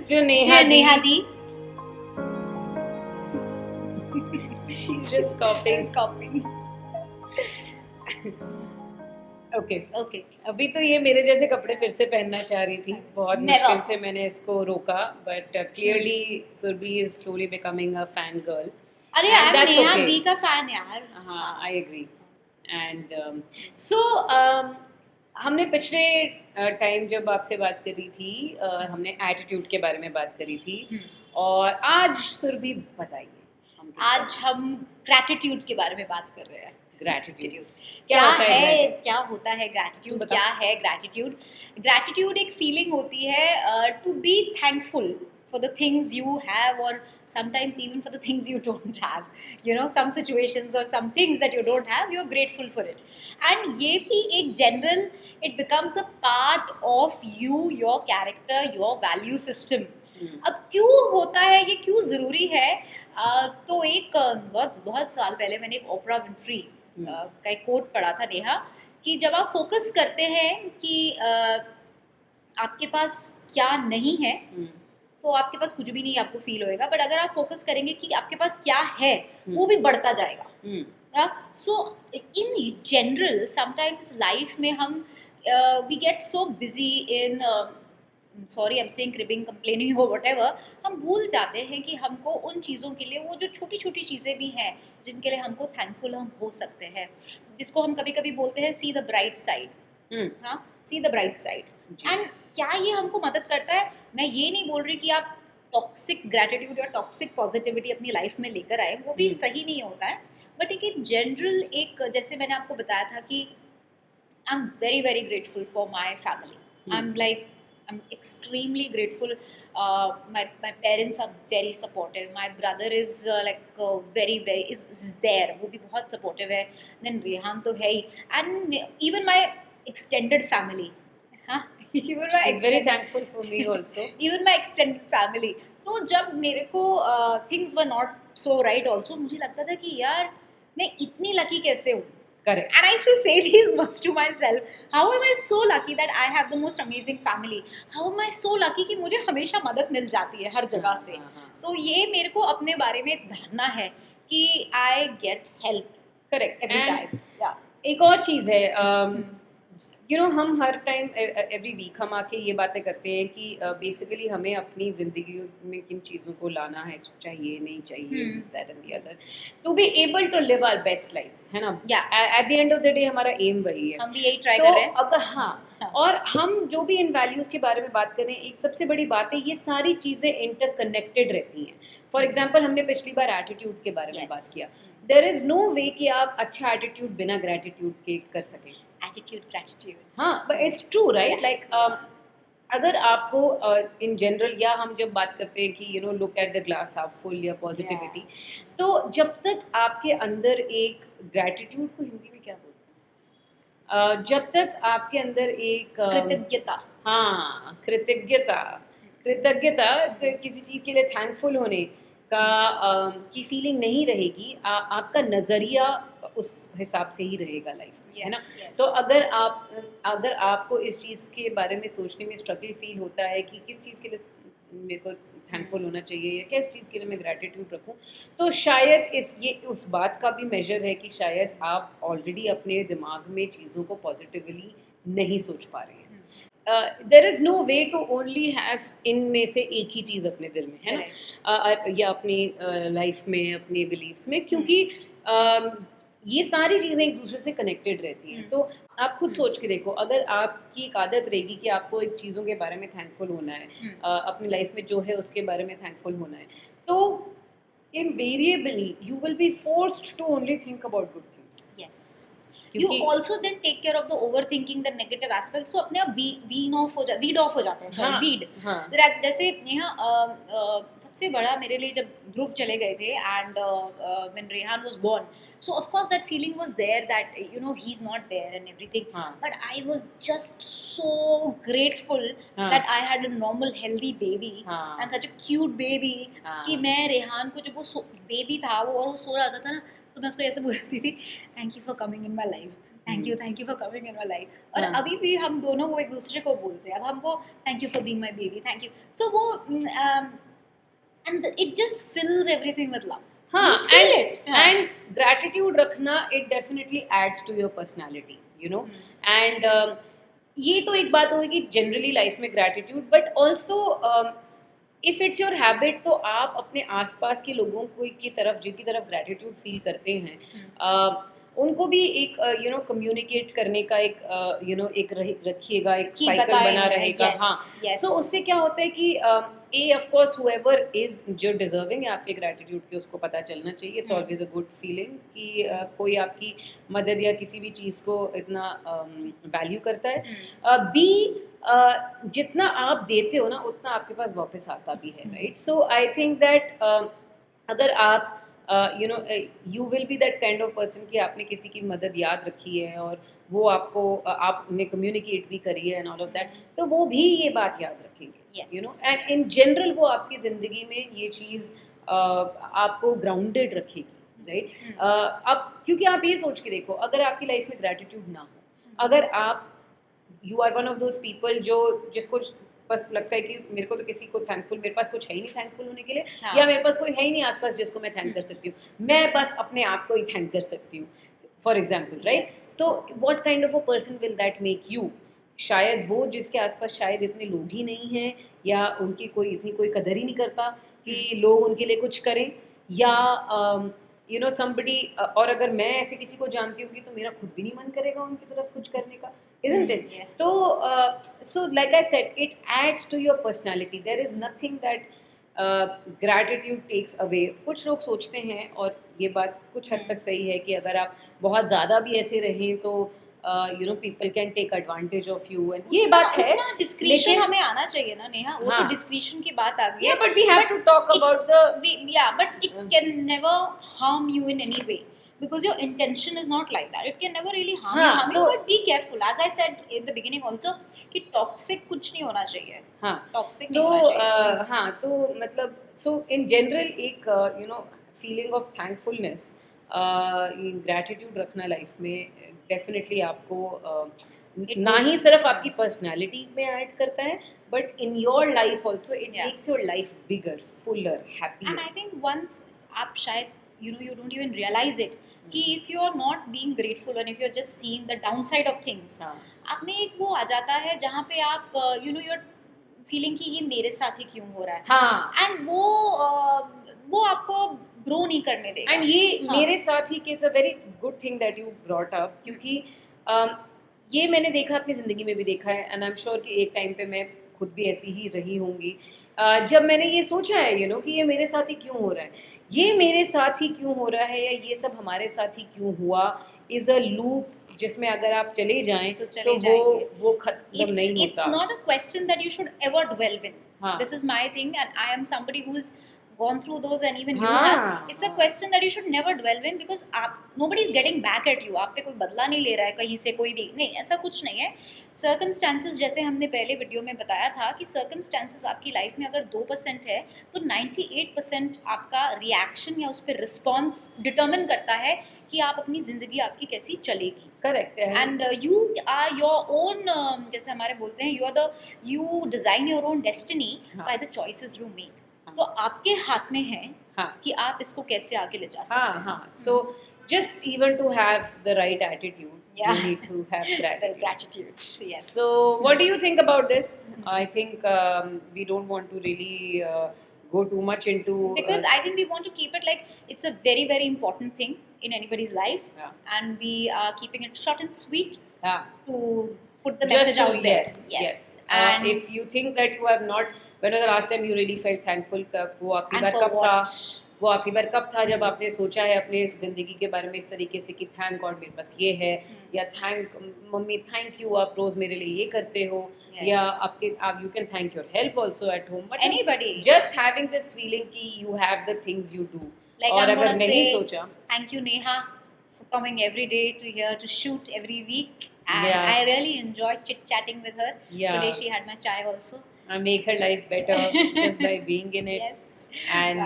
जो नेहा दी Just copying. Okay Okay. अभी तो ये मेरे जैसे कपड़े फिर से पहनना चाह रही थी, बहुत Never. मुश्किल से मैंने इसको रोका, but clearly Surbhi is slowly becoming a fan girl. अरे And I am that's Neha okay. Di का फैन यार. हाँ, आई एग्री. एंड सो हमने पिछले टाइम जब आपसे बात करी थी, हमने एटीट्यूड के बारे में बात करी थी, और आज सुरभि बताइए हम किस आज हम ग्रैटिट्यूड के बारे में बात कर रहे हैं. ग्रैटिट्यूड क्या होता है gratitude? क्या होता है तू ग्रैटिट्यूड, बता. क्या है ग्रैटिट्यूड. ग्रैटिट्यूड एक फीलिंग होती है to be thankful for the things you have, or sometimes even for the things you don't have, you know, some situations or some things that you don't have, you're grateful for it. And ye bhi ek general, it becomes a part of you, your character, your value system. अब क्यों होता है ये, क्यों ज़रूरी है? तो एक बहुत साल पहले मैंने एक ओपरा विनफ्री का एक कोट पढ़ा था, नेहा, कि जब आप फोकस करते हैं कि आपके पास क्या नहीं है, तो आपके पास कुछ भी नहीं आपको फील होएगा. बट अगर आप फोकस करेंगे कि आपके पास क्या है, वो भी बढ़ता जाएगा. So in general sometimes life में हम we get so busy in, sorry I am saying, cribbing, complaining और व्हाटएवर, हम भूल जाते हैं कि हमको उन चीज़ों के लिए, वो जो छोटी छोटी चीज़ें भी हैं जिनके लिए हमको थैंकफुल हम हो सकते हैं, जिसको हम कभी कभी बोलते हैं सी द ब्राइट साइड. हाँ, see the bright side. And क्या ये हमको मदद करता है? मैं ये नहीं बोल रही कि आप टॉक्सिक ग्रैटिट्यूड या टॉक्सिक पॉजिटिविटी अपनी लाइफ में लेकर आए, वो भी सही नहीं होता है. बट एक जनरल, एक जैसे मैंने आपको बताया था कि I am very very grateful for my family. I'm extremely grateful. My parents are very supportive. My brother is is there. वो भी बहुत supportive है. Then रेहान तो है ही. And even my extended family. हाँ, even my She's very thankful for me also. even my extended family. तो जब मेरे को things were not so right also, मुझे लगता था कि यार मैं इतनी lucky कैसे हूँ. Correct. And I used to say these words to myself. How am I so lucky that I have the most amazing family? How am I so lucky कि मुझे हमेशा मदद मिल जाती है हर जगह से. So ये मेरे को अपने बारे में जानना है कि I get help. Correct. Every And time. Yeah. एक और चीज़ है, हम हर टाइम एवरी वीक हम आके ये बातें करते हैं कि बेसिकली हमें अपनी ज़िंदगी में किन चीज़ों को लाना है, चाहिए नहीं चाहिए, this that and the other, to be able to live our best lifes, है ना. At the end of the day हमारा एम वही है. हम भी यही ट्राई कर रहे हैं. अगर हाँ, और हम जो भी इन वैल्यूज़ के बारे में बात करें, एक सबसे बड़ी बात है, ये सारी चीज़ें इंटरकनेक्टेड रहती हैं. फॉर एग्जाम्पल, हमने पिछली बार एटीट्यूड के बारे में बात किया. देयर इज़ नो वे कि आप अच्छा एटीट्यूड बिना ग्रैटिट्यूड के कर सकें. Attitude, gratitude. हाँ, but it's true, right? Like अगर आपको इन जनरल, या हम जब बात करते हैं कि look at the glass half full या पॉजिटिविटी, तो जब तक आपके अंदर एक ग्रैटिट्यूड को हिंदी में क्या बोलते हैं, जब तक आपके अंदर एक कृतज्ञता. हाँ, कृतज्ञता तो किसी चीज़ के लिए थैंकफुल होने का की फीलिंग नहीं रहेगी, आपका नज़रिया उस हिसाब से ही रहेगा लाइफ में, है ना. तो अगर आपको इस चीज़ के बारे में सोचने में स्ट्रगल फील होता है कि किस चीज़ के लिए मेरे को थैंकफुल होना चाहिए या किस चीज़ के लिए मैं ग्रैटिट्यूड रखूं, तो शायद ये उस बात का भी मेजर है कि शायद आप ऑलरेडी अपने दिमाग में चीज़ों को पॉजिटिवली नहीं सोच पा रहे हैं. There is no way to only have इनमें से एक ही चीज़ अपने दिल में, है ना, या अपनी लाइफ में, अपने बिलीव्स में, क्योंकि ये सारी चीज़ें एक दूसरे से कनेक्टेड रहती हैं. तो आप खुद सोच के देखो, अगर आपकी एक आदत रहेगी कि आपको एक चीज़ों के बारे में थैंकफुल होना है, अपनी लाइफ में जो है उसके बारे में थैंकफुल होना है, तो invariably you will be forced to only think about good things. Yes. You also then take care of the overthinking, the negative aspect. So अपने आप weed off हो जाते हैं. Sorry, weed. जैसे यहाँ सबसे बड़ा मेरे लिए जब ध्रुव चले गए थे, and when Rehan was born, so of course that feeling was there that he's not there and everything. But I was just so grateful that I had a normal healthy baby and such a cute baby कि मैं रेहान को जब वो baby था और वो सो रहा था ना, तो मैं उसको ऐसे बोलती थी, thank you for coming in my life, thank you for coming in my life. और हाँ। अभी भी हम दोनों वो एक दूसरे को बोलते हैं, अब हमको thank you for being my baby, thank you. So वो and it just fills everything with love, हाँ, you feel it. and gratitude रखना it definitely adds to your personality, you know, and ये तो एक बात होगी जनरली लाइफ में gratitude, but also if it's your habit, तो आप अपने आसपास के लोगों को की तरफ जिनकी तरफ ग्रैटिट्यूड फील करते हैं, उनको भी एक कम्युनिकेट करने का एक एक रखिएगा, एक कि साइकिल बताएं बना हमें, रहेगा। yes, हाँ, yes. सो उससे क्या होता है कि ए ऑफ कोर्स हुएवर इज जो डिजर्विंग है आपके ग्रैटिट्यूड के, उसको पता चलना चाहिए। It's always a good feeling कि कोई आपकी मदद या किसी भी चीज़ को इतना वैल्यू करता है। बी जितना आप देते हो ना, उतना आपके पास वापस आता भी है, right? So I think that अगर आप you will be that kind of person कि आपने किसी की मदद याद रखी है और वो आपको आपने कम्युनिकेट भी करी है एंड ऑल ऑफ दैट, तो वो भी ये बात याद रखेंगे, एंड इन जनरल वो आपकी ज़िंदगी में ये चीज़ आपको ग्राउंडेड रखेगी, राइट? अब क्योंकि आप ये सोच के देखो, अगर आपकी लाइफ में ग्रैटिट्यूड ना हो, अगर आप you are one of those people जिसको बस लगता है कि मेरे को तो किसी को थैंकफुल, मेरे पास कुछ है ही नहीं थैंकफुल होने के लिए, हाँ. या मेरे पास कोई है ही नहीं आसपास जिसको मैं थैंक कर सकती हूँ, मैं बस अपने आप को ही थैंक कर सकती हूँ, फॉर एग्जाम्पल, राइट? तो what kind of a person will that make you? शायद वो जिसके आसपास शायद इतने लोग ही नहीं हैं, या उनकी कोई कदर ही नहीं करता कि लोग उनके लिए कुछ करें, या समबडी, और अगर मैं ऐसे किसी को जानती हूँ तो मेरा खुद भी नहीं मन करेगा उनकी तरफ कुछ करने का, isn't it? Yeah. So like I said, it adds to your personality. There is nothing that gratitude takes away. कुछ लोग सोचते हैं, और ये बात कुछ हद तक सही है, कि अगर आप बहुत ज़्यादा भी ऐसे रहें तो people can take advantage of you, and ये बात है, उतना डिस्क्रिशन लेकिन हमें आना चाहिए ना नेहा, वो तो हाँ, डिस्क्रिशन की बात आ गई yeah, है। but we have to talk about the but it can never harm you in any way, because your intention is not like that. It can never really harm you, so but be careful, as I said in the beginning also, कि toxic कुछ नहीं होना चाहिए। हाँ, toxic तो नहीं होना चाहिए। हाँ, तो मतलब सो इन जनरल एक फीलिंग ऑफ थैंकफुलनेस, ग्रैटिट्यूड रखना लाइफ में डेफिनेटली आपको ना ही सिर्फ आपकी पर्सनालिटी में ऐड करता है, but in your life also it makes your life bigger, fuller, happy. And I think once आप शायद you don't even realize it कि if you are not being grateful and if you're just seeing the downside of things, आप में एक वो आ जाता है जहाँ पे आप you're feeling कि ये मेरे साथ ही क्यों हो रहा है, हाँ, एंड वो आपको ग्रो नहीं करने देगा। एंड ये मेरे साथ ही, it's a very good thing that you brought up, क्योंकि ये मैंने देखा, अपनी ज़िंदगी में भी देखा है, एंड आई एम श्योर कि एक टाइम पे मैं खुद भी ऐसी ही रही होंगी, जब मैंने ये सोचा है कि ये मेरे साथ ही क्यों हो रहा है, ये मेरे साथ ही क्यों हो रहा है, या ये सब हमारे साथ ही क्यों हुआ, इज़ अ लूप जिसमें अगर आप चले जाएं तो वो खत्म नहीं होता। It's not a question that you should ever dwell in. हाँ. This is my thing, and I am somebody who's gone through those, and even you हाँ, have. It's a question that you should never dwell in, because nobody is getting back at you. आप पे कोई बदला नहीं ले रहा है कहीं से, कोई भी नहीं, ऐसा कुछ नहीं है। Circumstances, जैसे हमने पहले वीडियो में बताया था कि circumstances आपकी लाइफ में अगर 2% है तो 98% आपका रिएक्शन या उस पर रिस्पॉन्स डिटर्मिन करता है कि आप अपनी ज़िंदगी आपकी कैसी चलेगी। Correct. And you are your own, जैसे हमारे बोलते हैं, you design your own destiny by the choices you make. तो आपके हाथ में है कि आप इसको कैसे आगे ले जा सकते हैं। हाँ, so just even to have the right attitude, you need to have gratitude. Yes. So what do you think about this? I think we don't want to really go too much into, because I think we want to keep it like it's a very, very important thing in anybody's life, and we are keeping it short and sweet to put the message out there. Yes. And if you think that you have not, when was the last time you really felt thankful? वो आखिरी बार कब था? वो आखिरी बार कब था जब आपने सोचा है अपने ज़िंदगी के बारे में इस तरीके से कि थैंक गॉड मेरे पास ये है, या मम्मी थैंक यू आप रोज़ मेरे लिए ये करते हो, या आप you can thank your help also at home, but anybody just having this feeling कि you have the things you do. और अगर नहीं सोचा, thank you Neha for coming every day to here to shoot every week, and I really enjoyed chit chatting with her. Today she had my chai also. I make her life better just by being in it. Yes. And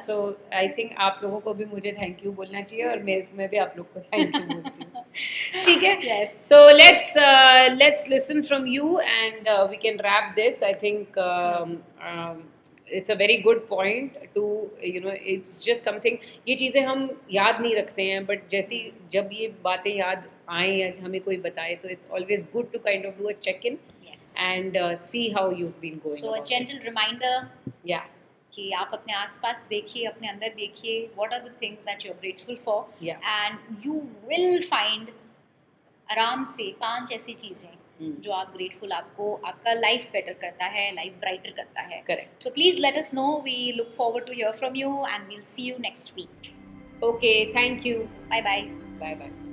so I think आप लोगों को भी मुझे thank you बोलना चाहिए, और मैं भी आप लोग को थैंक यू बोलती हूँ। ठीक है. Yes. So let's listen from you and we can wrap this. I think it's a very good point to it's just something. ये चीज़ें हम याद नहीं रखते हैं, but जैसी जब ये बातें याद आए या हमें कोई बताए तो it's always good to kind of do a check-in Yes. and see how you've been going. So a about gentle reminder it. Yeah. कि आप अपने आसपास देखिए, अपने अंदर देखिए, what are the things that you're grateful for, Yeah. and you will find आराम से 5 ऐसी चीज़ें जो आप ग्रेटफुल, आपको आपका लाइफ बेटर करता है, लाइफ ब्राइटर करता है. Correct. So please let us know. We look forward to hear from you and we'll see you next week. Okay, thank you. Bye bye. Bye bye.